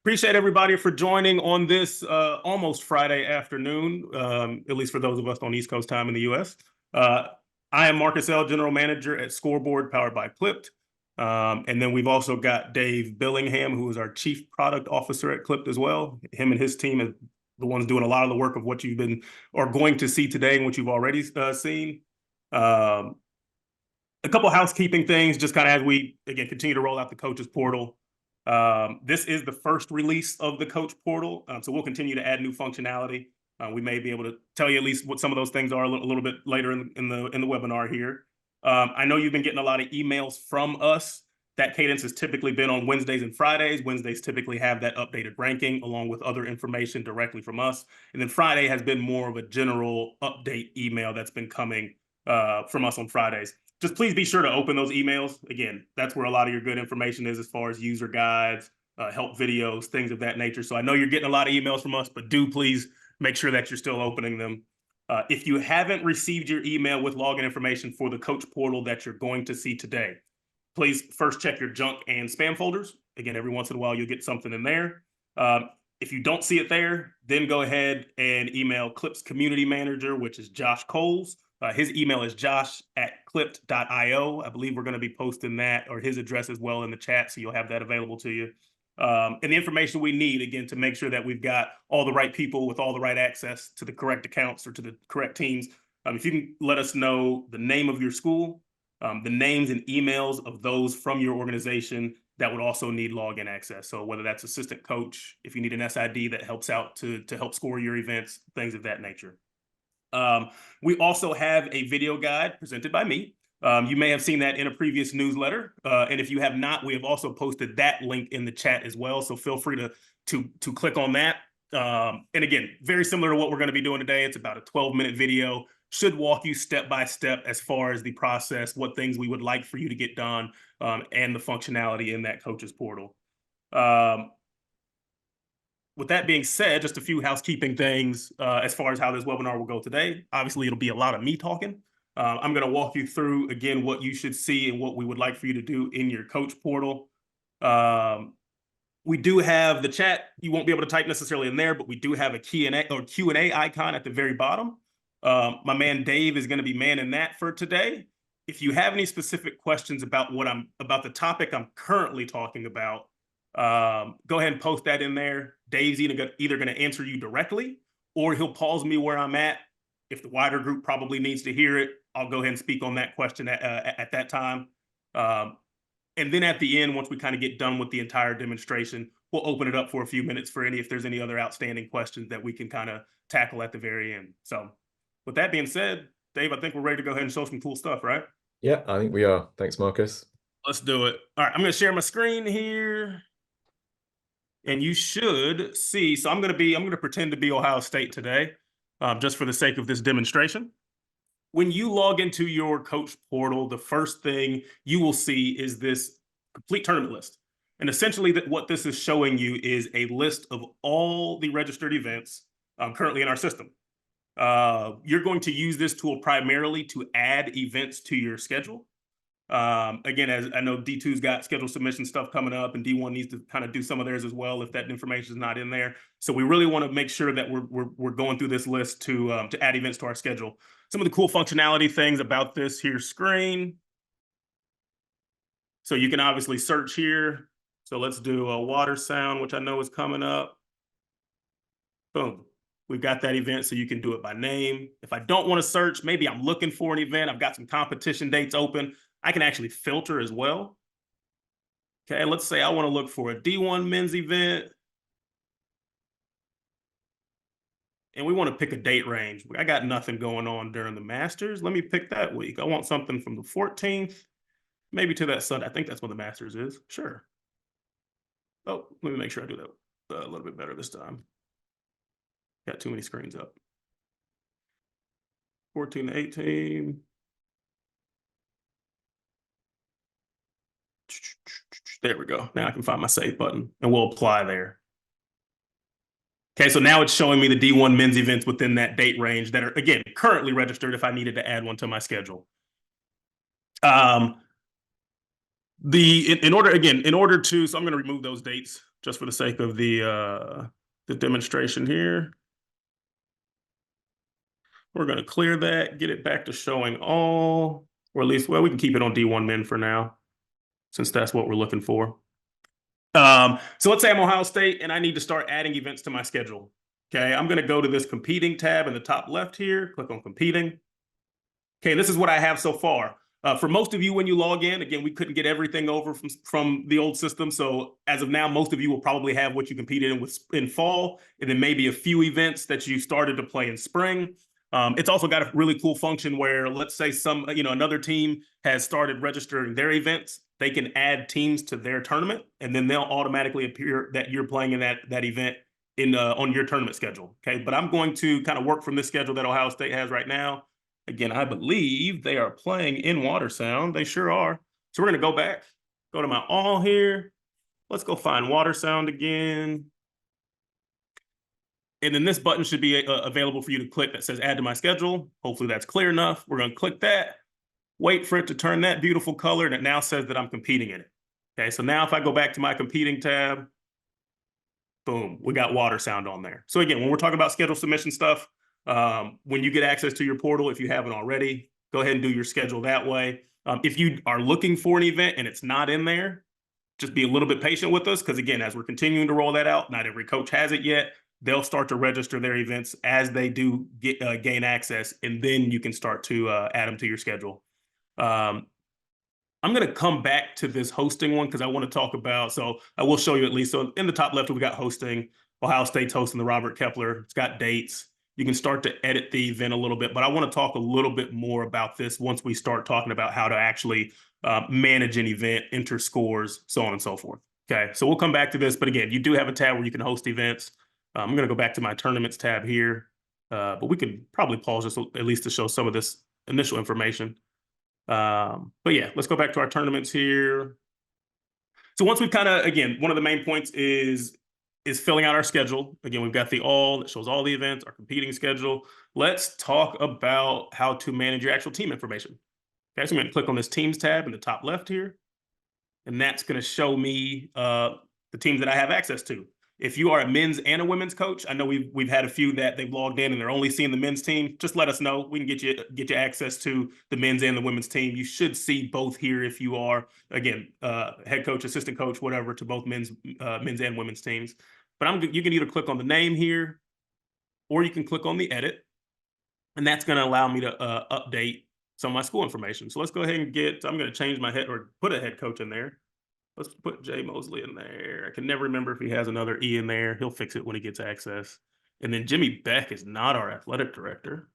Appreciate everybody for joining on this almost Friday afternoon, at least for those of us on East Coast time in the US. I am Marcus L., General Manager at Scoreboard, powered by Clipped. And then we've also got Dave Billingham, who is our Chief Product Officer at Clipped as well. Him and his team are the ones doing a lot of the work of what you've been or going to see today and what you've already seen. A couple housekeeping things, just kind of as we, again, continue to roll out the coaches portal. This is the first release of the coach portal, so we'll continue to add new functionality. We may be able to tell you at least what some of those things are a little bit later in the webinar here. I know you've been getting a lot of emails from us. That cadence has typically been on Wednesdays and Fridays. Wednesdays typically have that updated ranking along with other information directly from us. And then Friday has been more of a general update email that's been coming from us on Fridays. Just please be sure to open those emails. Again, that's where a lot of your good information is as far as user guides, help videos, things of that nature. So I know you're getting a lot of emails from us, but do please make sure that you're still opening them. If you haven't received your email with login information for the coach portal that you're going to see today, please first check your junk and spam folders. Again, every once in a while, you'll get something in there. If you don't see it there, then go ahead and email Clip's community manager, which is Josh Coles. His email is josh@clipped.io. I believe we're going to be posting that or his address as well in the chat, so you'll have that available to you. And the information we need, again, to make sure that we've got all the right people with all the right access to the correct accounts or to the correct teams. If you can let us know the name of your school, the names and emails of those from your organization that would also need login access. So whether that's assistant coach, if you need an SID that helps out to help score your events, things of that nature. We also have a video guide presented by me. You may have seen that in a previous newsletter. And if you have not, we have also posted that link in the chat as well. So feel free to click on that. And again, very similar to what we're going to be doing today. It's about a 12-minute video. Should walk you step by step as far as the process, what things we would like for you to get done, and the functionality in that coaches portal. With that being said, just a few housekeeping things as far as how this webinar will go today. Obviously, it'll be a lot of me talking. I'm going to walk you through, again, what you should see and what we would like for you to do in your coach portal. We do have the chat. You won't be able to type necessarily in there, but we do have a Q&A icon at the very bottom. My man Dave is going to be manning that for today. If you have any specific questions about the topic I'm currently talking about, go ahead and post that in there. Dave's either going to answer you directly, or he'll pause me where I'm at. If the wider group probably needs to hear it, I'll go ahead and speak on that question at that time. And then at the end, once we kind of get done with the entire demonstration, we'll open it up for a few minutes for if there's any other outstanding questions that we can kind of tackle at the very end. So with that being said, Dave, I think we're ready to go ahead and show some cool stuff, right? Yeah, I think we are. Thanks, Marcus. Let's do it. All right, I'm going to share my screen here. And you should see, so I'm going to pretend to be Ohio State today, just for the sake of this demonstration. When you log into your coach portal, the first thing you will see is this complete tournament list. And essentially what this is showing you is a list of all the registered events currently in our system. You're going to use this tool primarily to add events to your schedule. Again, as I know D2's got schedule submission stuff coming up, and D1 needs to kind of do some of theirs as well if that information is not in there. So we really want to make sure that we're going through this list to add events to our schedule. Some of the cool functionality things about this here screen. So you can obviously search here. So let's do a water sound, which I know is coming up. Boom. We've got that event, so you can do it by name. If I don't want to search, maybe I'm looking for an event. I've got some competition dates open. I can actually filter as well. Okay, let's say I want to look for a D1 men's event. And we want to pick a date range. I got nothing going on during the Masters. Let me pick that week. I want something from the 14th, maybe to that Sunday. I think that's when the Masters is. Sure. Oh, let me make sure I do that a little bit better this time. Got too many screens up. 14 to 18. There we go. Now I can find my save button, and we'll apply there. Okay, so now it's showing me the D1 men's events within that date range that are, again, currently registered if I needed to add one to my schedule. In order to, so I'm going to remove those dates just for the sake of the demonstration here. We're going to clear that, get it back to showing all, or at least, well, we can keep it on D1 men for now, since that's what we're looking for. So let's say I'm Ohio State and I need to start adding events to my schedule. Okay, I'm going to go to this competing tab in the top left here, click on competing. Okay, this is what I have so far. For most of you, when you log in, again, we couldn't get everything over from the old system. So as of now, most of you will probably have what you competed in with in fall, and then maybe a few events that you started to play in spring. It's also got a really cool function where, let's say another team has started registering their events, they can add teams to their tournament, and then they'll automatically appear that you're playing in that event on your tournament schedule. Okay, but I'm going to kind of work from this schedule that Ohio State has right now. Again, I believe they are playing in Watersound. They sure are. So we're going to go back, go to my all here. Let's go find Watersound again. And then this button should be available for you to click that says add to my schedule. Hopefully that's clear enough. We're going to click that, wait for it to turn that beautiful color, and it now says that I'm competing in it. Okay, so now if I go back to my competing tab, boom, we got Watersound on there. So again, when we're talking about schedule submission stuff, when you get access to your portal, if you haven't already, go ahead and do your schedule that way. If you are looking for an event and it's not in there, just be a little bit patient with us, because again, as we're continuing to roll that out, not every coach has it yet. They'll start to register their events as they do gain access, and then you can start to add them to your schedule. I'm going to come back to this hosting one because I want to talk about, so I will show you at least. So in the top left, we got hosting. Ohio State's hosting the Robert Kepler. It's got dates. You can start to edit the event a little bit, but I want to talk a little bit more about this once we start talking about how to actually manage an event, enter scores, so on and so forth. Okay, so we'll come back to this, but again, you do have a tab where you can host events. I'm going to go back to my tournaments tab here, but we could probably pause this at least to show some of this initial information. But yeah, let's go back to our tournaments here. So once we've kind of, again, one of the main points is filling out our schedule. Again, we've got the all that shows all the events, our competing schedule. Let's talk about how to manage your actual team information. Okay, so I'm going to click on this teams tab in the top left here, and that's going to show me the teams that I have access to. If you are a men's and a women's coach, I know we've had a few that they've logged in and they're only seeing the men's team. Just let us know. We can get you access to the men's and the women's team. You should see both here if you are, again, head coach, assistant coach, whatever, to both men's and women's teams. But you can either click on the name here, or you can click on the edit, and that's going to allow me to update some of my school information. So let's go ahead and I'm going to change my head, or put a head coach in there. Let's put Jay Mosley in there. I can never remember if he has another E in there. He'll fix it when he gets access. And then Jimmy Beck is not our athletic director.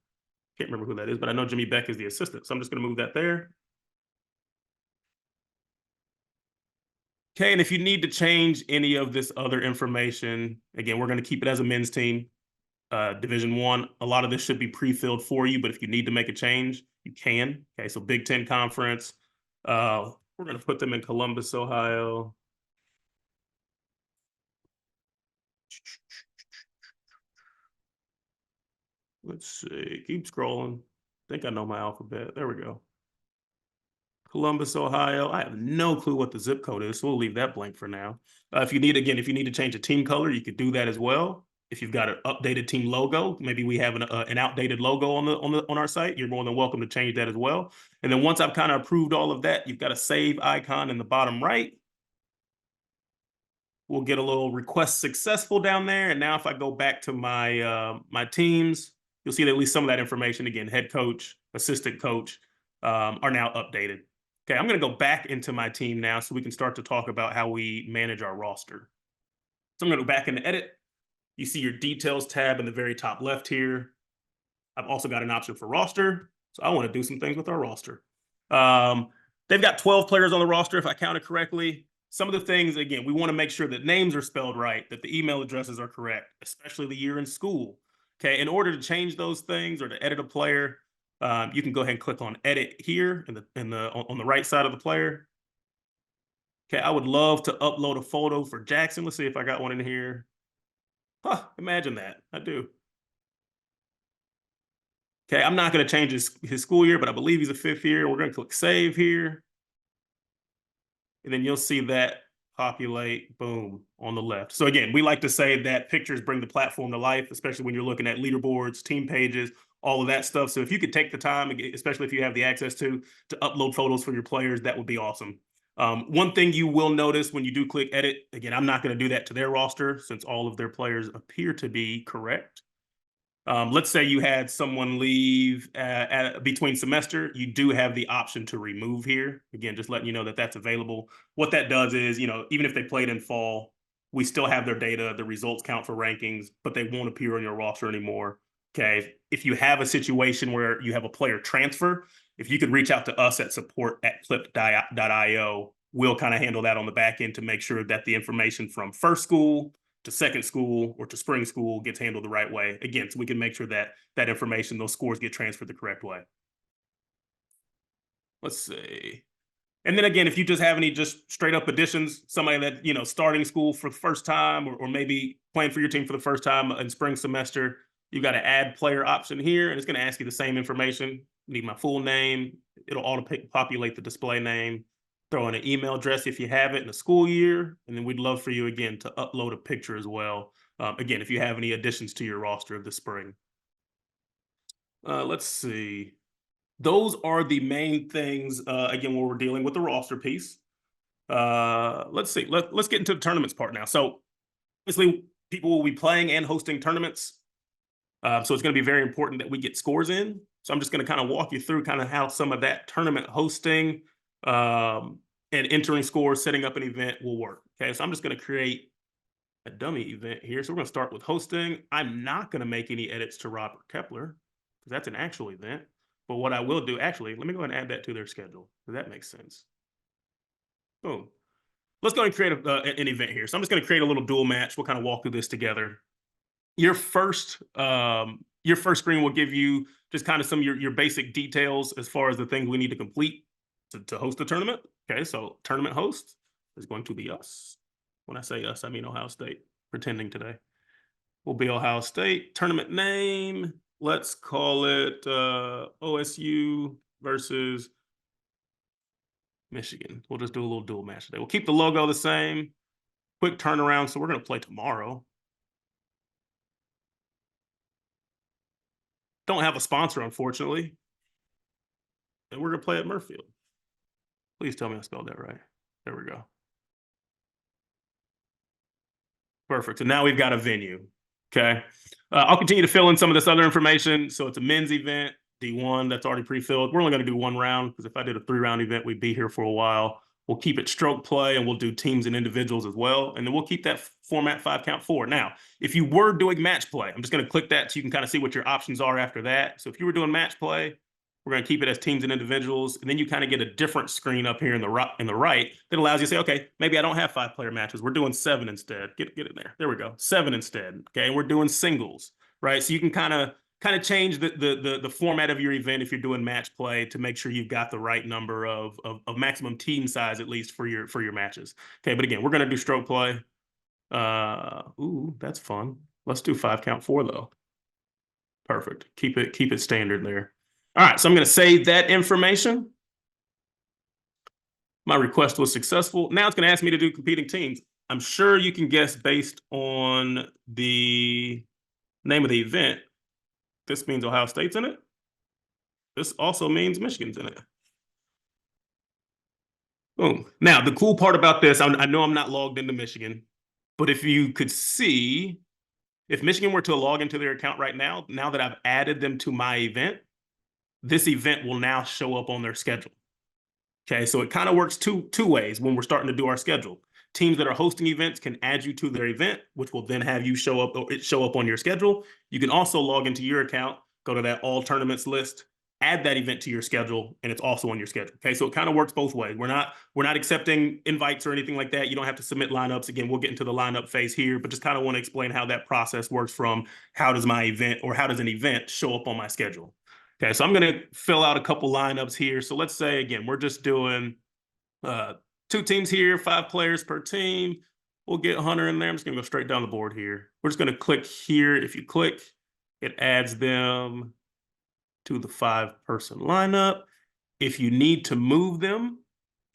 Can't remember who that is, but I know Jimmy Beck is the assistant. So I'm just going to move that there. Okay, and if you need to change any of this other information, again, we're going to keep it as a men's team. Division I, a lot of this should be pre-filled for you, but if you need to make a change, you can. Okay, so Big Ten Conference. We're going to put them in Columbus, Ohio. Let's see. Keep scrolling. I think I know my alphabet. There we go. Columbus, Ohio. I have no clue what the zip code is, so we'll leave that blank for now. If you need to change a team color, you could do that as well. If you've got an updated team logo, maybe we have an outdated logo on our site, you're more than welcome to change that as well. And then once I've kind of approved all of that, you've got a save icon in the bottom right. We'll get a little request successful down there. And now if I go back to my my teams, you'll see that at least some of that information, again, head coach, assistant coach, are now updated. Okay, I'm going to go back into my team now so we can start to talk about how we manage our roster. So I'm going to go back into edit. You see your details tab in the very top left here. I've also got an option for roster. So I want to do some things with our roster. They've got 12 players on the roster, if I counted correctly. Some of the things, again, we want to make sure that names are spelled right, that the email addresses are correct, especially the year in school. Okay, in order to change those things or to edit a player, you can go ahead and click on edit here on the right side of the player. Okay, I would love to upload a photo for Jackson. Let's see if I got one in here. Huh, imagine that. I do. Okay, I'm not going to change his school year, but I believe he's a 5th year. We're going to click save here. And then you'll see that populate, boom, on the left. So again, we like to say that pictures bring the platform to life, especially when you're looking at leaderboards, team pages, all of that stuff. So if you could take the time, especially if you have the access to upload photos for your players, that would be awesome. One thing you will notice when you do click edit, again, I'm not going to do that to their roster since all of their players appear to be correct. Let's say you had someone leave between semester, you do have the option to remove here. Again, just letting you know that that's available. What that does is, even if they played in fall, we still have their data, the results count for rankings, but they won't appear on your roster anymore. Okay. If you have a situation where you have a player transfer, if you could reach out to us at support@clipped.io, we'll kind of handle that on the back end to make sure that the information from first school to second school or to spring school gets handled the right way. Again, so we can make sure that that information, those scores get transferred the correct way. Let's see. And then again, if you just have any just straight up additions, somebody that, starting school for the first time or maybe playing for your team for the first time in spring semester, you got to add player option here, and it's going to ask you the same information. Need my full name. It'll auto-populate the display name. Throw in an email address if you have it in the school year, and then we'd love for you, again, to upload a picture as well. Again, if you have any additions to your roster this spring. Let's see. Those are the main things, again, when we're dealing with the roster piece. Let's see. Let's get into the tournaments part now. So, obviously, people will be playing and hosting tournaments. So it's going to be very important that we get scores in. So I'm just going to kind of walk you through kind of how some of that tournament hosting and entering scores, setting up an event will work. Okay, so I'm just going to create a dummy event here. So we're going to start with hosting. I'm not going to make any edits to Robert Kepler because that's an actual event. But what I will do, actually, let me go ahead and add that to their schedule because that makes sense. Boom. Let's go and create an event here. So I'm just going to create a little dual match. We'll kind of walk through this together. Your first screen will give you just kind of some of your basic details as far as the things we need to complete to host the tournament. Okay, so tournament host is going to be us. When I say us, I mean Ohio State, pretending today. We'll be Ohio State. Tournament name, let's call it OSU versus Michigan. We'll just do a little dual match today. We'll keep the logo the same. Quick turnaround, so we're going to play tomorrow. Don't have a sponsor, unfortunately. And we're going to play at Murfield. Please tell me I spelled that right. There we go. Perfect. So now we've got a venue. Okay. I'll continue to fill in some of this other information. So it's a men's event, D1, that's already pre-filled. We're only going to do one round because if I did a 3-round event, we'd be here for a while. We'll keep it stroke play, and we'll do teams and individuals as well. And then we'll keep that format 5-count-4. Now, if you were doing match play, I'm just going to click that so you can kind of see what your options are after that. So if you were doing match play, we're going to keep it as teams and individuals. And then you kind of get a different screen up here in the right that allows you to say, okay, maybe I don't have 5-player matches. We're doing 7 instead. Get it there. There we go. 7 instead. Okay. And we're doing singles, right? So you can kind of change the format of your event if you're doing match play to make sure you've got the right number of maximum team size, at least for your matches. Okay, but again, we're going to do stroke play. Ooh, that's fun. Let's do 5-count-4 though. Perfect. Keep it standard there. All right, so I'm going to save that information. My request was successful. Now it's going to ask me to do competing teams. I'm sure you can guess based on the name of the event. This means Ohio State's in it. This also means Michigan's in it. Boom. Now, the cool part about this, I know I'm not logged into Michigan, but if you could see, if Michigan were to log into their account right now that I've added them to my event, this event will now show up on their schedule. Okay, so it kind of works two ways when we're starting to do our schedule. Teams that are hosting events can add you to their event, which will then have you show up on your schedule. You can also log into your account, go to that all tournaments list, add that event to your schedule, and it's also on your schedule. Okay, so it kind of works both ways. We're not accepting invites or anything like that. You don't have to submit lineups. Again, we'll get into the lineup phase here, but just kind of want to explain how that process works from how does my event or how does an event show up on my schedule. Okay, so I'm going to fill out a couple lineups here. So let's say, again, we're just doing 2 teams here, 5 players per team. We'll get Hunter in there. I'm just going to go straight down the board here. We're just going to click here. If you click, it adds them to the 5-person lineup. If you need to move them,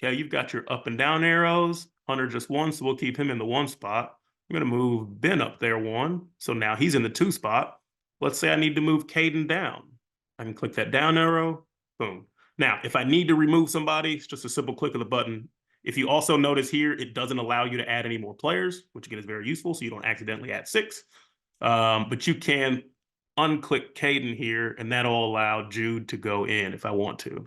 okay, you've got your up and down arrows. under just one, so we'll keep him in the 1 spot. I'm going to move Ben up there 1, so now he's in the 2 spot. Let's say I need to move Caden down. I can click that down arrow, boom. Now, if I need to remove somebody, it's just a simple click of the button. If you also notice here, it doesn't allow you to add any more players, which again is very useful, so you don't accidentally add 6. But you can unclick Caden here, and that'll allow Jude to go in if I want to.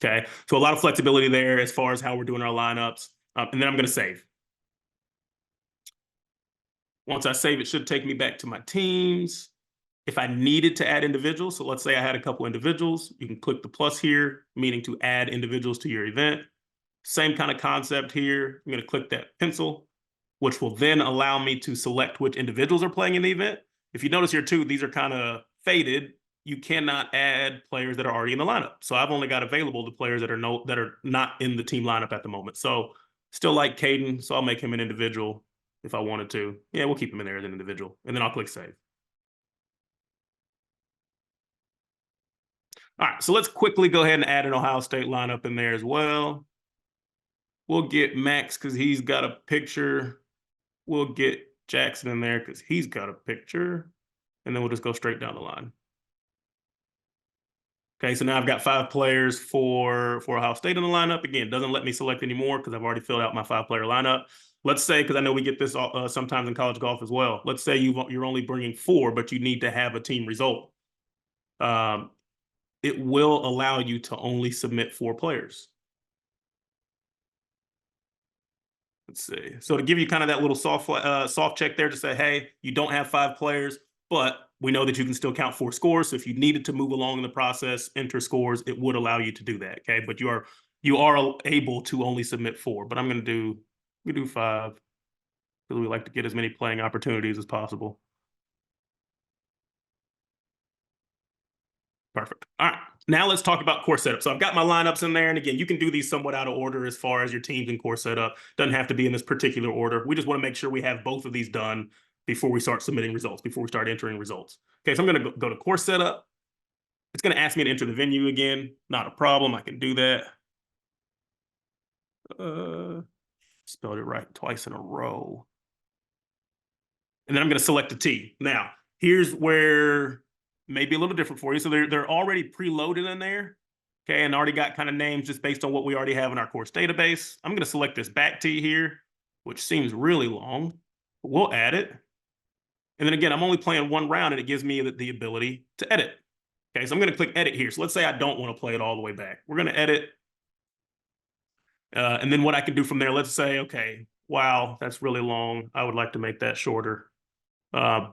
Okay, so a lot of flexibility there as far as how we're doing our lineups. And then I'm going to save. Once I save, it should take me back to my teams. If I needed to add individuals, so let's say I had a couple individuals, you can click the plus here, meaning to add individuals to your event. Same kind of concept here. I'm going to click that pencil, which will then allow me to select which individuals are playing in the event. If you notice here too, these are kind of faded. You cannot add players that are already in the lineup. So I've only got available the players that are not in the team lineup at the moment. So still like Caden, so I'll make him an individual if I wanted to. Yeah, we'll keep him in there as an individual, and then I'll click save. All right, so let's quickly go ahead and add an Ohio State lineup in there as well. We'll get Max because he's got a picture. We'll get Jackson in there because he's got a picture. And then we'll just go straight down the line. Okay, so now I've got 5 players for Ohio State in the lineup. Again, doesn't let me select anymore because I've already filled out my 5-player lineup. Let's say, because I know we get this sometimes in college golf as well. Let's say you're only bringing 4, but you need to have a team result. It will allow you to only submit 4 players. Let's see. So to give you kind of that little soft check there to say, hey, you don't have 5 players, but we know that you can still count 4 scores. So if you needed to move along in the process, enter scores, it would allow you to do that. Okay, but you are able to only submit 4. But I'm going to do 5 because we like to get as many playing opportunities as possible. Perfect. All right. Now let's talk about course setup. So I've got my lineups in there. And again, you can do these somewhat out of order as far as your teams and course setup. Doesn't have to be in this particular order. We just want to make sure we have both of these done before we start submitting results, before we start entering results. Okay, so I'm going to go to course setup. It's going to ask me to enter the venue again. Not a problem. I can do that. Spelled it right twice in a row. And then I'm going to select a tee. Now, here's where maybe a little different for you. So they're already preloaded in there, okay, and already got kind of names just based on what we already have in our course database. I'm going to select this back tee here, which seems really long. But we'll add it. And then again, I'm only playing 1 round, and it gives me the ability to edit. Okay, so I'm going to click edit here. So let's say I don't want to play it all the way back. We're going to edit. And then what I can do from there, let's say, okay, wow, that's really long. I would like to make that shorter.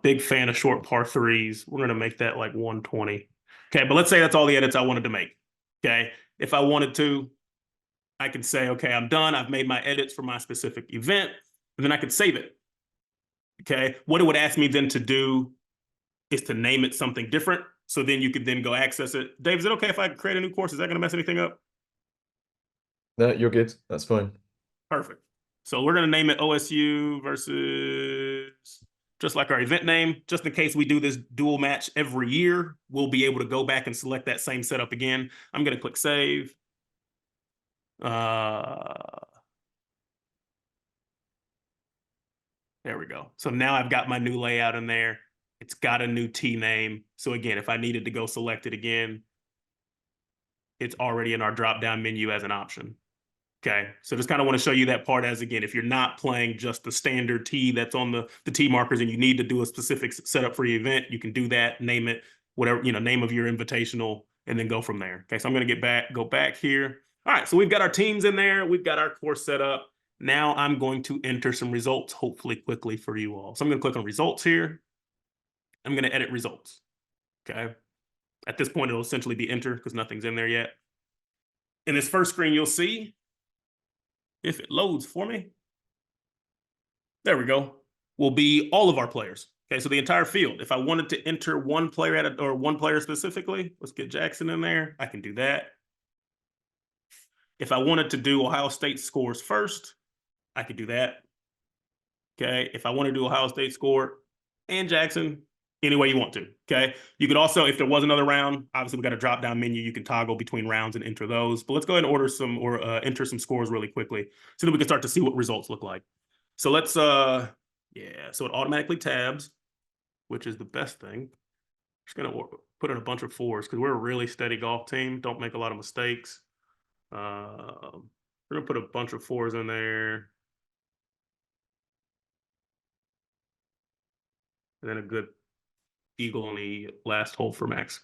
Big fan of short par 3s. We're going to make that like 120. Okay, but let's say that's all the edits I wanted to make. Okay, if I wanted to, I could say, okay, I'm done. I've made my edits for my specific event, and then I could save it. Okay, what it would ask me then to do is to name it something different. So then you could then go access it. Dave, is it okay if I create a new course? Is that going to mess anything up? No, you're good. That's fine. Perfect. So we're going to name it OSU versus, just like our event name, just in case we do this dual match every year, we'll be able to go back and select that same setup again. I'm going to click save. There we go. So now I've got my new layout in there. It's got a new tee name. So again, if I needed to go select it again, it's already in our drop-down menu as an option. Okay, so just kind of want to show you that part as, again, if you're not playing just the standard tee that's on the tee markers and you need to do a specific setup for your event, you can do that, name it, whatever, name of your invitational, and then go from there. Okay, so I'm going to go back here. All right, so we've got our teams in there. We've got our course set up. Now I'm going to enter some results, hopefully quickly for you all. So I'm going to click on results here. I'm going to edit results. Okay, at this point, it'll essentially be enter because nothing's in there yet. In this first screen, you'll see, if it loads for me, there we go, will be all of our players. Okay, so the entire field. If I wanted to enter one player or one player specifically, let's get Jackson in there. I can do that. If I wanted to do Ohio State scores first, I could do that. Okay, if I want to do Ohio State score and Jackson, any way you want to. Okay. You could also, if there was another round, obviously we got a drop down menu. You can toggle between rounds and enter those. But let's go ahead and order some or enter some scores really quickly so that we can start to see what results look like. So let's yeah, so it automatically tabs, which is the best thing. Just gonna put in a bunch of 4s because we're a really steady golf team. Don't make a lot of mistakes. We're gonna put a bunch of 4s in there. And then a good eagle on the last hole for Max.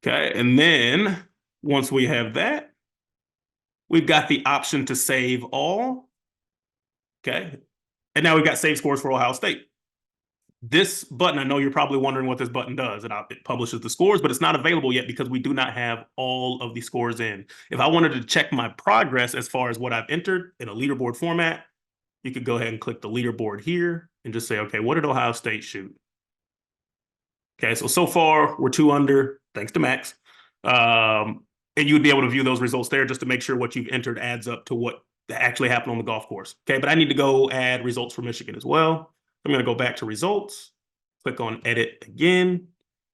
Okay, and then once we have that, we've got the option to save all. Okay, and now we've got save scores for Ohio State. This button, I know you're probably wondering what this button does. It publishes the scores, but it's not available yet because we do not have all of the scores in. If I wanted to check my progress as far as what I've entered in a leaderboard format, you could go ahead and click the leaderboard here and just say, okay, what did Ohio State shoot? Okay, so far we're 2 under, thanks to Max. And you would be able to view those results there just to make sure what you've entered adds up to what actually happened on the golf course. Okay, but I need to go add results for Michigan as well. I'm going to go back to results, click on edit again.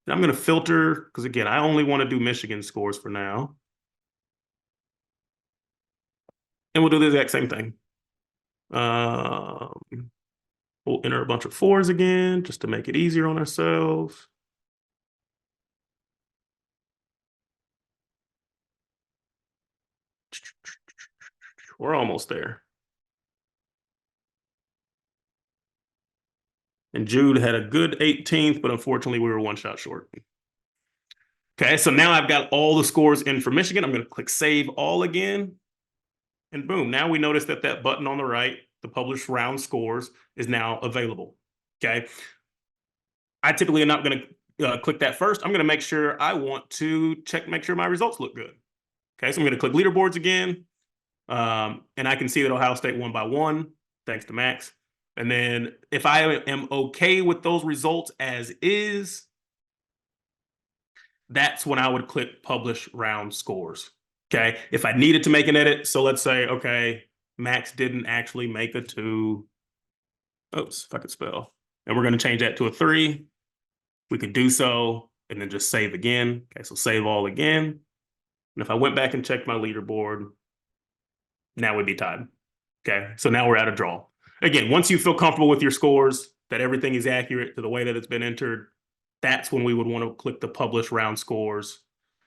And I'm going to filter because, again, I only want to do Michigan scores for now. And we'll do the exact same thing. We'll enter a bunch of 4s again just to make it easier on ourselves. We're almost there. And Jude had a good 18th, but unfortunately we were 1 shot short. Okay, so now I've got all the scores in for Michigan. I'm going to click save all again. And boom, now we notice that that button on the right, the publish round scores, is now available. Okay. I typically am not going to click that first. I'm going to make sure I want to make sure my results look good. Okay, so I'm going to click leaderboards again. And I can see that Ohio State won by 1, thanks to Max. And then if I am okay with those results as is, that's when I would click publish round scores. Okay, if I needed to make an edit, so let's say, okay, Max didn't actually make a 2. Oops, if I could spell. And we're going to change that to a 3. We could do so and then just save again. Okay, so save all again. And if I went back and checked my leaderboard, now we'd be tied. Okay, so now we're at a draw. Again, once you feel comfortable with your scores, that everything is accurate to the way that it's been entered, that's when we would want to click the publish round scores.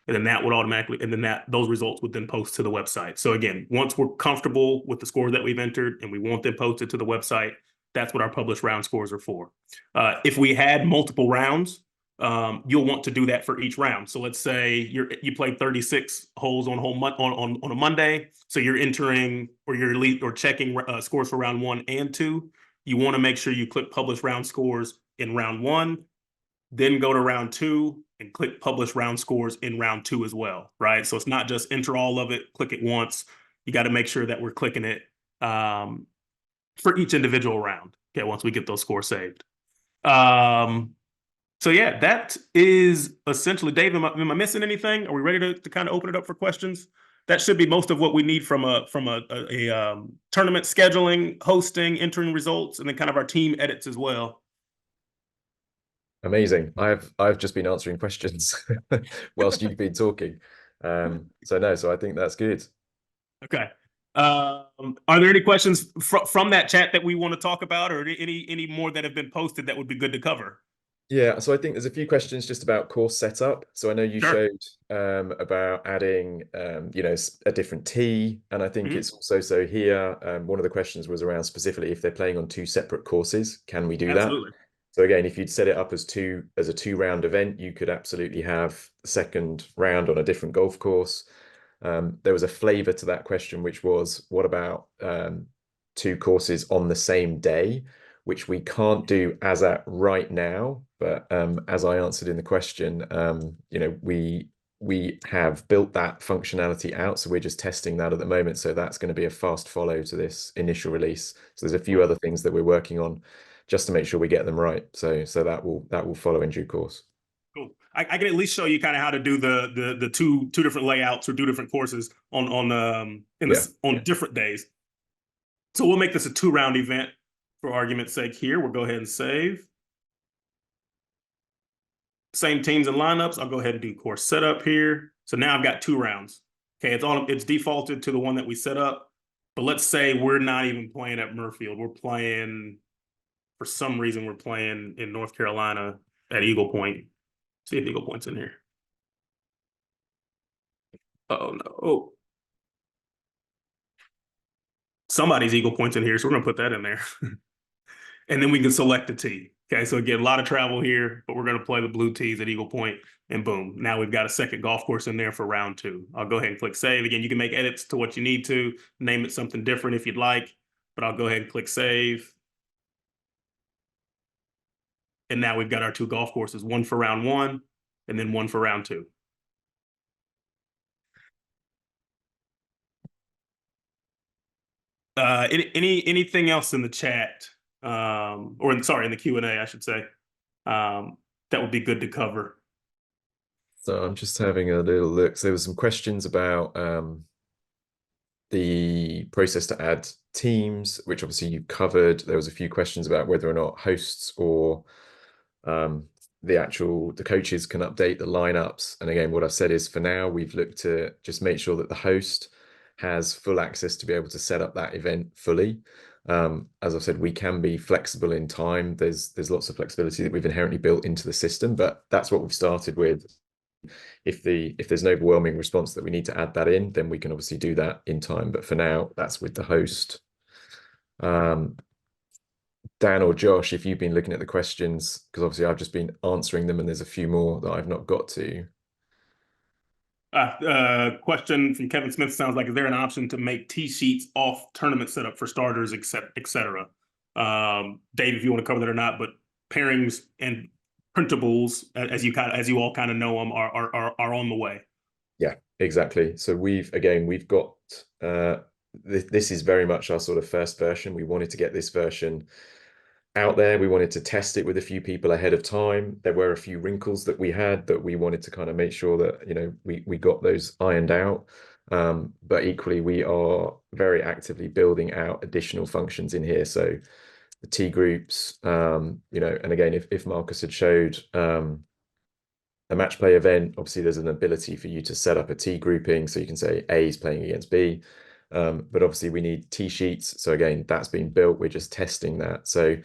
And then that would automatically, and then those results would then post to the website. So again, once we're comfortable with the score that we've entered and we want them posted to the website, that's what our published round scores are for. If we had multiple rounds, you'll want to do that for each round. So let's say you played 36 holes on a Monday. So you're entering or you're checking scores for round 1 and 2. You want to make sure you click publish round scores in round 1, then go to round 2 and click publish round scores in round 2 as well, right? So it's not just enter all of it, click it once. You got to make sure that we're clicking it for each individual round. Okay, once we get those scores saved. So yeah, that is essentially, Dave, am I missing anything? Are we ready to kind of open it up for questions? That should be most of what we need from a tournament scheduling, hosting, entering results, and then kind of our team edits as well. Amazing. I've just been answering questions whilst you've been talking. So I think that's good. Okay. Are there any questions from that chat that we want to talk about, or any more that have been posted that would be good to cover? Yeah, so I think there's a few questions just about course setup. So I know you showed about adding, a different tee, and I think it's also so here. One of the questions was around specifically if they're playing on 2 separate courses, can we do that? So again, if you'd set it up as a 2-round event, you could absolutely have the second round on a different golf course. There was a flavor to that question, which was, what about 2 courses on the same day, which we can't do as at right now. But as I answered in the question, we have built that functionality out, so we're just testing that at the moment. So that's going to be a fast follow to this initial release. So there's a few other things that we're working on just to make sure we get them right. So that will follow in due course. Cool. I can at least show you kind of how to do the two different layouts or 2 different courses on different days. So we'll make this a 2-round event for argument's sake here. We'll go ahead and save. Same teams and lineups. I'll go ahead and do course setup here. So now I've got 2 rounds. Okay, it's defaulted to the one that we set up. But let's say we're not even playing at Murfield. We're playing, for some reason, we're playing in North Carolina at Eagle Point. See if Eagle Point's in here. Oh no. Somebody's Eagle Point's in here, so we're gonna put that in there. And then we can select a tee. Okay, so again, a lot of travel here, but we're gonna play the blue tees at Eagle Point, and boom, now we've got a second golf course in there for round 2. I'll go ahead and click save. Again, you can make edits to what you need to, name it something different if you'd like, but I'll go ahead and click save. And now we've got our 2 golf courses, one for round 1 and then one for round 2. Anything else in the chat, or in the Q&A, I should say, that would be good to cover? So I'm just having a little look. So there was some questions about the process to add teams, which obviously you covered. There was a few questions about whether or not hosts or the coaches can update the lineups. And again, what I've said is for now, we've looked to just make sure that the host has full access to be able to set up that event fully. As I've said, we can be flexible in time. There's lots of flexibility that we've inherently built into the system, but that's what we've started with. If there's an overwhelming response that we need to add that in, then we can obviously do that in time. But for now, that's with the host. Dan or Josh, if you've been looking at the questions, because obviously I've just been answering them and there's a few more that I've not got to. Question from Kevin Smith sounds like, is there an option to make tee sheets off tournament setup for starters, etc.? Dave, if you want to cover that or not, but pairings and printables, as you all kind of know them, are on the way. Yeah, exactly. So we've got this is very much our sort of first version. We wanted to get this version out there. We wanted to test it with a few people ahead of time. There were a few wrinkles that we had that we wanted to kind of make sure that we got those ironed out. But equally, we are very actively building out additional functions in here. So the T groups, and again, if Marcus had showed a match play event, obviously there's an ability for you to set up a T grouping, so you can say A is playing against B. But obviously we need T sheets. So again, that's been built. We're just testing that. So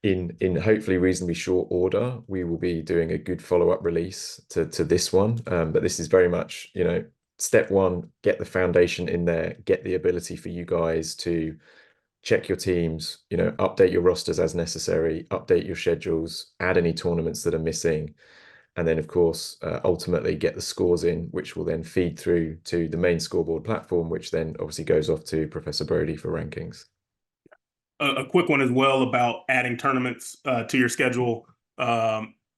in hopefully reasonably short order, we will be doing a good follow-up release to this one. But this is very much, step 1, get the foundation in there, get the ability for you guys to check your teams, update your rosters as necessary, update your schedules, add any tournaments that are missing. And then, of course, ultimately get the scores in, which will then feed through to the main scoreboard platform, which then obviously goes off to Professor Brody for rankings. A quick one as well about adding tournaments to your schedule.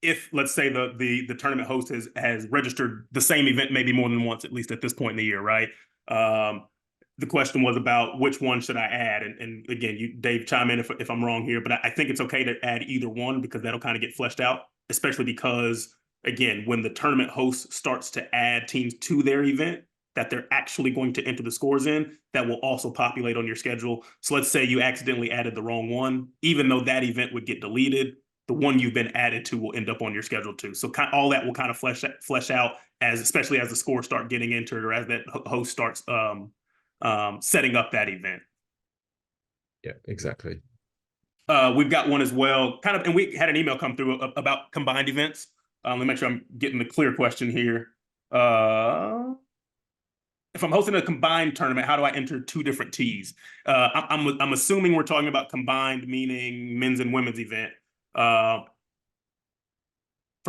If, let's say, the tournament host has registered the same event maybe more than once, at least at this point in the year, right? The question was about which one should I add? And again, Dave, chime in if I'm wrong here, but I think it's okay to add either one because that'll kind of get fleshed out, especially because, again, when the tournament host starts to add teams to their event that they're actually going to enter the scores in, that will also populate on your schedule. So let's say you accidentally added the wrong one, even though that event would get deleted, the one you've been added to will end up on your schedule too. So all that will kind of flesh out especially as the scores start getting entered or as that host starts setting up that event. Yeah, exactly. We've got one as well, and we had an email come through about combined events. Let me make sure I'm getting the clear question here. If I'm hosting a combined tournament, how do I enter 2 different tees? I'm assuming we're talking about combined, meaning men's and women's event. From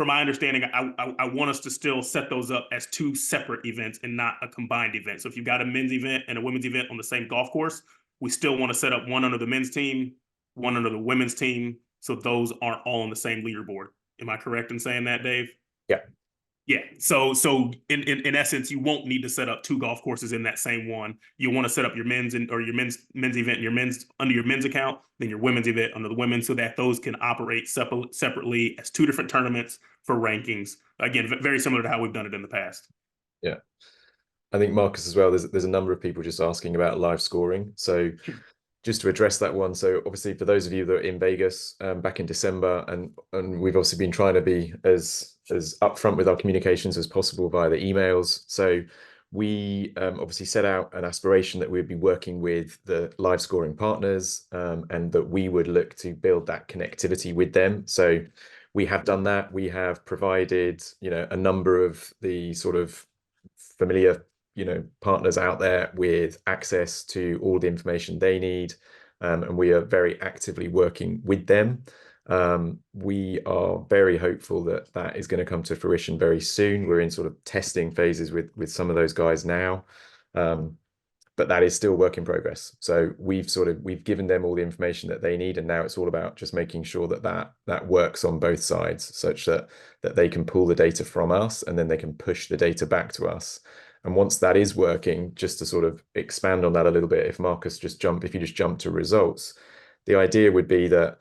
my understanding, I want us to still set those up as 2 separate events and not a combined event. So if you've got a men's event and a women's event on the same golf course, we still want to set up one under the men's team, one under the women's team, so those aren't all on the same leaderboard. Am I correct in saying that, Dave? Yeah. Yeah. So in essence, you won't need to set up 2 golf courses in that same one. You want to set up your men's men's event, under your men's account, then your women's event under the women's, so that those can operate separately as 2 different tournaments for rankings. Again, very similar to how we've done it in the past. Yeah. I think Marcus as well, there's a number of people just asking about live scoring. So just to address that one, so obviously for those of you that are in Vegas back in December, and we've obviously been trying to be as upfront with our communications as possible via the emails. So we obviously set out an aspiration that we'd be working with the live scoring partners, and that we would look to build that connectivity with them. So we have done that. We have provided, a number of the sort of familiar partners out there with access to all the information they need, and we are very actively working with them. We are very hopeful that that is going to come to fruition very soon. We're in sort of testing phases with some of those guys now, but that is still work in progress. So we've given them all the information that they need, and now it's all about just making sure that works on both sides, such that they can pull the data from us and then they can push the data back to us. And once that is working, just to sort of expand on that a little bit, if you just jump to results, the idea would be that,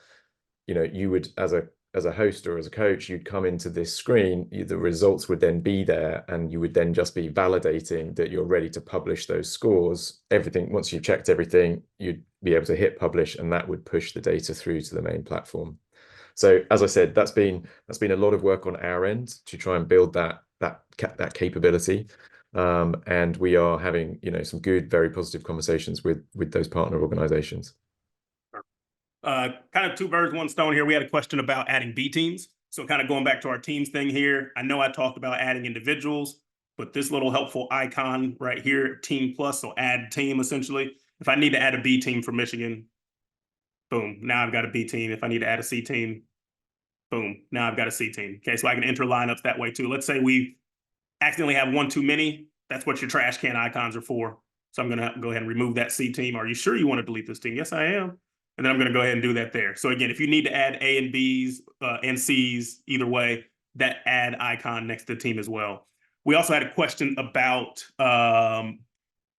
you would, as a host or as a coach, you'd come into this screen, the results would then be there, and you would then just be validating that you're ready to publish those scores. Once you've checked everything, you'd be able to hit publish, and that would push the data through to the main platform. So as I said, that's been a lot of work on our end to try and build that capability. And we are having, some good, very positive conversations with those partner organizations. Kind of two birds, one stone here. We had a question about adding B teams. So kind of going back to our teams thing here, I know I talked about adding individuals, but this little helpful icon right here, team plus, so add team essentially. If I need to add a B team for Michigan, boom, now I've got a B team. If I need to add a C team, boom, now I've got a C team. Okay, so I can enter lineups that way too. Let's say we accidentally have one too many. That's what your trash can icons are for. So I'm going to go ahead and remove that C team. Are you sure you want to delete this team? Yes, I am. And then I'm going to go ahead and do that there. So again, if you need to add A and Bs and Cs, either way, that add icon next to the team as well. We also had a question about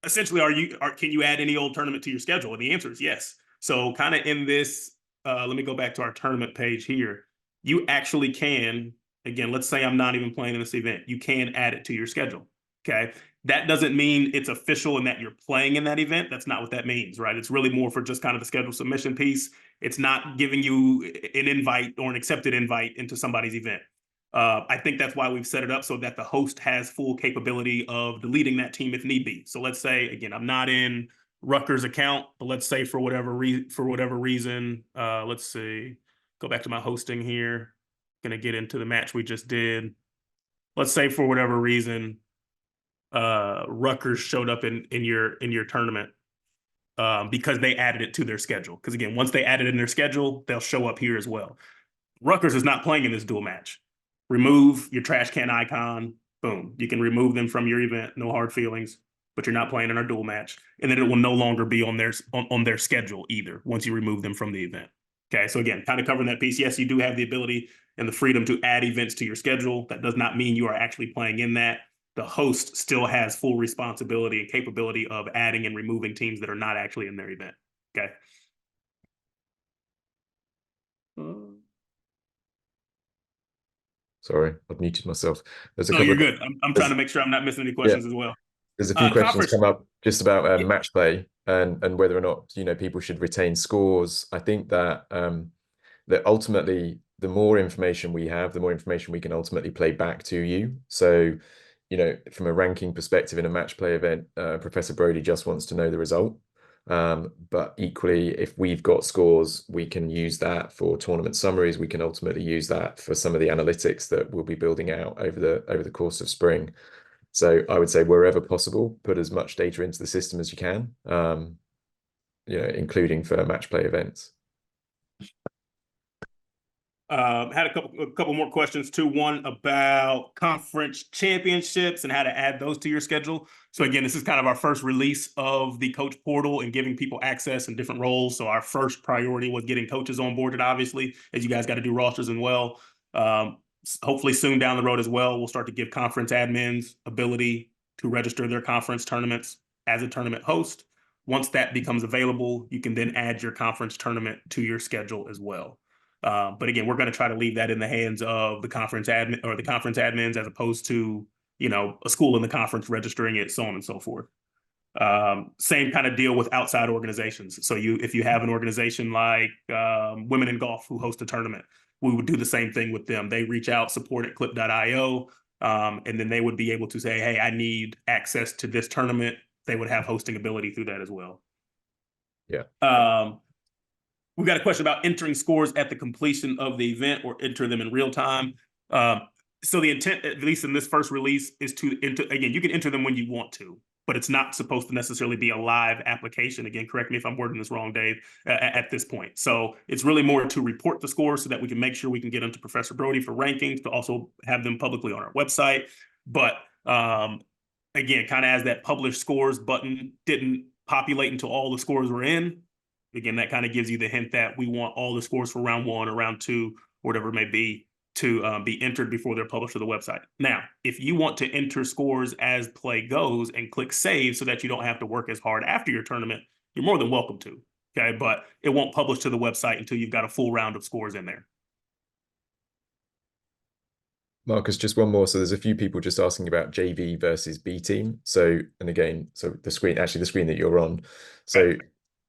essentially, can you add any old tournament to your schedule? And the answer is yes. So kind of in this, let me go back to our tournament page here. You actually can, again, let's say I'm not even playing in this event. You can add it to your schedule. Okay. That doesn't mean it's official and that you're playing in that event. That's not what that means, right? It's really more for just kind of the schedule submission piece. It's not giving you an invite or an accepted invite into somebody's event. I think that's why we've set it up so that the host has full capability of deleting that team if need be. So let's say, again, I'm not in Rutgers account, but let's say for whatever reason, let's see, go back to my hosting here. Gonna get into the match we just did. Let's say for whatever reason, Rutgers showed up in your tournament because they added it to their schedule. Because again, once they add it in their schedule, they'll show up here as well. Rutgers is not playing in this dual match. Remove your trash can icon. Boom. You can remove them from your event. No hard feelings. But you're not playing in our dual match, and then it will no longer be on their schedule either once you remove them from the event. Okay, so again, kind of covering that piece. Yes, you do have the ability and the freedom to add events to your schedule. That does not mean you are actually playing in that. The host still has full responsibility and capability of adding and removing teams that are not actually in their event. Okay. Sorry, I've muted myself. No, you're good. I'm trying to make sure I'm not missing any questions as well. There's a few questions come up just about match play and whether or not people should retain scores. I think that that ultimately the more information we have, the more information we can ultimately play back to you. So, from a ranking perspective in a match play event, Professor Brody just wants to know the result. But equally, if we've got scores, we can use that for tournament summaries. We can ultimately use that for some of the analytics that we'll be building out over the course of spring. So I would say wherever possible, put as much data into the system as you can, including for match play events. Had a couple more questions too. One about conference championships and how to add those to your schedule. So again, this is kind of our first release of the coach portal and giving people access and different roles. So our first priority was getting coaches onboarded, obviously, as you guys got to do rosters as well. Hopefully soon down the road as well, we'll start to give conference admins ability to register their conference tournaments as a tournament host. Once that becomes available, you can then add your conference tournament to your schedule as well. But again, we're going to try to leave that in the hands of the conference admin or the conference admins as opposed to, a school in the conference registering it, so on and so forth. Same kind of deal with outside organizations. So if you have an organization like Women in Golf who host a tournament, we would do the same thing with them. They reach out, support at clip.io, and then they would be able to say, hey, I need access to this tournament. They would have hosting ability through that as well. Yeah. We've got a question about entering scores at the completion of the event or enter them in real time. So the intent, at least in this first release, is to enter, again, you can enter them when you want to, but it's not supposed to necessarily be a live application. Again, correct me if I'm wording this wrong, Dave, at this point. So it's really more to report the scores so that we can make sure we can get them to Professor Brody for rankings, to also have them publicly on our website. But again, kind of as that publish scores button didn't populate until all the scores were in, again, that kind of gives you the hint that we want all the scores for round one or round two, or whatever it may be, to be entered before they're published to the website. Now, if you want to enter scores as play goes and click save so that you don't have to work as hard after your tournament, you're more than welcome to, okay? But it won't publish to the website until you've got a full round of scores in there. Marcus, just one more. So there's a few people just asking about JV versus B team. So, and again, so the screen that you're on. So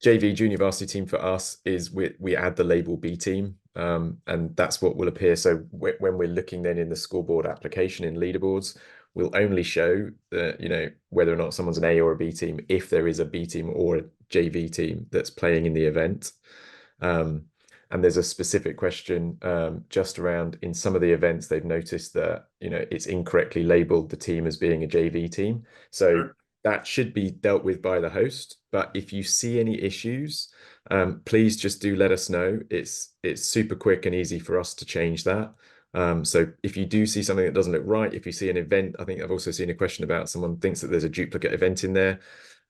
JV, junior varsity team, for us is we add the label B team, and that's what will appear. So when we're looking then in the scoreboard application in leaderboards, we'll only show that, whether or not someone's an A or a B team if there is a B team or a JV team that's playing in the event. And there's a specific question just around, in some of the events, they've noticed that, it's incorrectly labeled the team as being a JV team. So that should be dealt with by the host. But if you see any issues, please just do let us know. It's super quick and easy for us to change that. So if you do see something that doesn't look right, if you see an event, I think I've also seen a question about someone thinks that there's a duplicate event in there.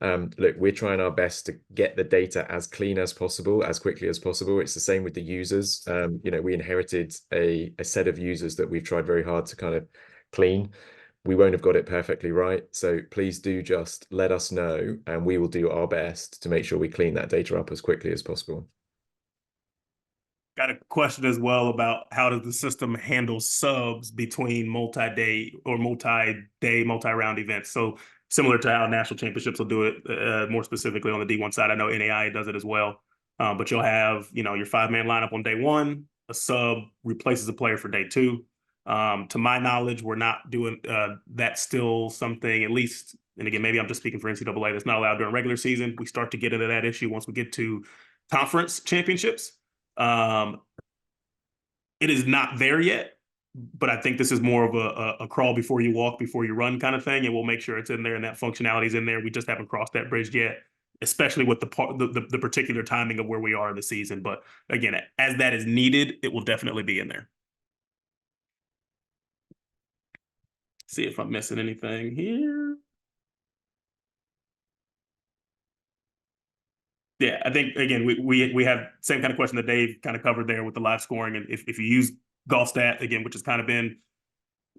Look, we're trying our best to get the data as clean as possible, as quickly as possible. It's the same with the users. We inherited a set of users that we've tried very hard to kind of clean. We won't have got it perfectly right. So please do just let us know, and we will do our best to make sure we clean that data up as quickly as possible. Got a question as well about how does the system handle subs between multi-day, multi-round events? So similar to how national championships will do it, more specifically on the D1 side. I know NAI does it as well. But you'll have, your 5-man lineup on day one, a sub replaces a player for day two. To my knowledge, we're not doing that's still something, at least, and again, maybe I'm just speaking for NCAA, that's not allowed during regular season. We start to get into that issue once we get to conference championships. It is not there yet, but I think this is more of a crawl before you walk, before you run kind of thing, and we'll make sure it's in there and that functionality is in there. We just haven't crossed that bridge yet, especially with the particular timing of where we are in the season. But again, as that is needed, it will definitely be in there. See if I'm missing anything here. Yeah, I think, again, we have same kind of question that Dave kind of covered there with the live scoring. And if you use GolfStat, again, which has kind of been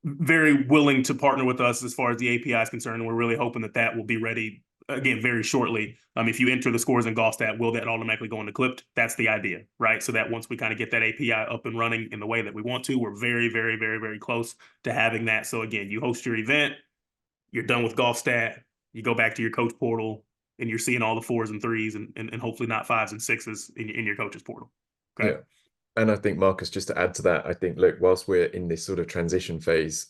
very willing to partner with us as far as the API is concerned, and we're really hoping that will be ready, again, very shortly. If you enter the scores in GolfStat, will that automatically go into Clipped? That's the idea, right? So that once we kind of get that API up and running in the way that we want to, we're very, very, very, very close to having that. So again, you host your event, you're done with GolfStat, you go back to your coach portal, and you're seeing all the 4s and 3s and hopefully not 5s and 6s in your coach's portal. Okay. Yeah. And I think, Marcus, just to add to that, I think, look, whilst we're in this sort of transition phase,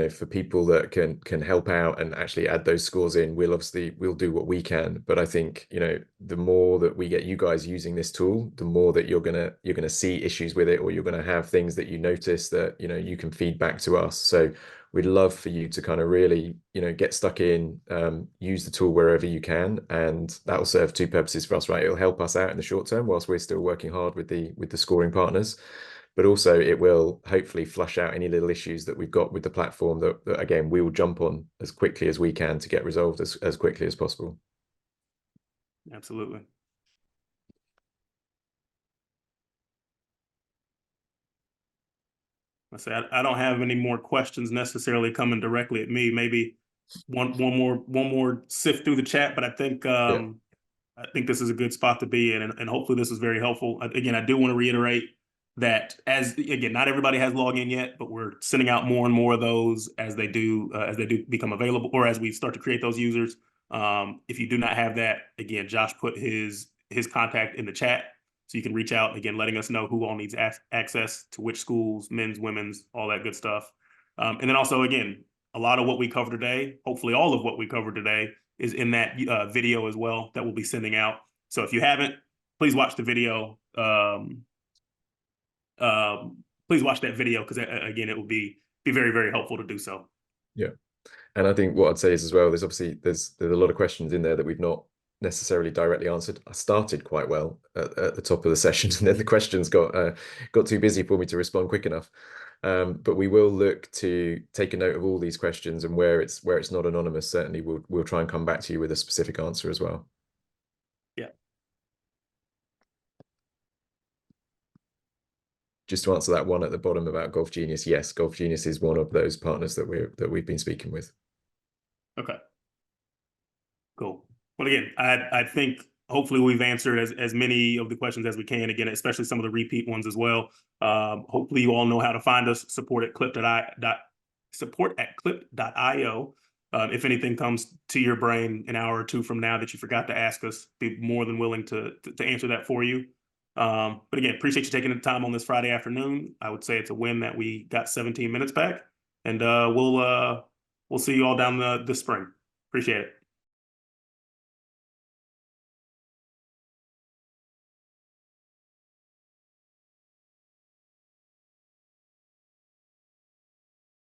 for people that can help out and actually add those scores in, we'll do what we can. But I think, the more that we get you guys using this tool, the more that you're gonna see issues with it, or you're gonna have things that you notice that you can feed back to us. So we'd love for you to kind of really, get stuck in, use the tool wherever you can, and that will serve two purposes for us, right? It'll help us out in the short term whilst we're still working hard with the scoring partners, but also it will hopefully flush out any little issues that we've got with the platform that again, we will jump on as quickly as we can to get resolved as quickly as possible. Absolutely. I don't have any more questions necessarily coming directly at me. Maybe one more sift through the chat, but I think I think this is a good spot to be in, and hopefully this is very helpful. Again, I do want to reiterate that not everybody has login yet, but we're sending out more and more of those as they do become available, or as we start to create those users. If you do not have that, again, Josh put his contact in the chat, so you can reach out, again, letting us know who all needs access to which schools, men's, women's, all that good stuff. And then also, again, a lot of what we covered today, hopefully all of what we covered today, is in that video as well that we'll be sending out. So if you haven't, please watch the video. Please watch that video, because again, it will be very, very helpful to do so. Yeah. And I think what I'd say is as well, there's a lot of questions in there that we've not necessarily directly answered. I started quite well at the top of the session, and then the questions got too busy for me to respond quick enough. But we will look to take a note of all these questions, and where it's not anonymous, certainly we'll try and come back to you with a specific answer as well. Yeah. Just to answer that one at the bottom about Golf Genius, yes, Golf Genius is one of those partners that we've been speaking with. Okay. Cool. Well, again, I think hopefully we've answered as many of the questions as we can, again, especially some of the repeat ones as well. Hopefully you all know how to find us, support at clip.io. If anything comes to your brain an hour or two from now that you forgot to ask us, be more than willing to answer that for you. But again, appreciate you taking the time on this Friday afternoon. I would say it's a win that we got 17 minutes back, and we'll see you all down the spring. Appreciate it.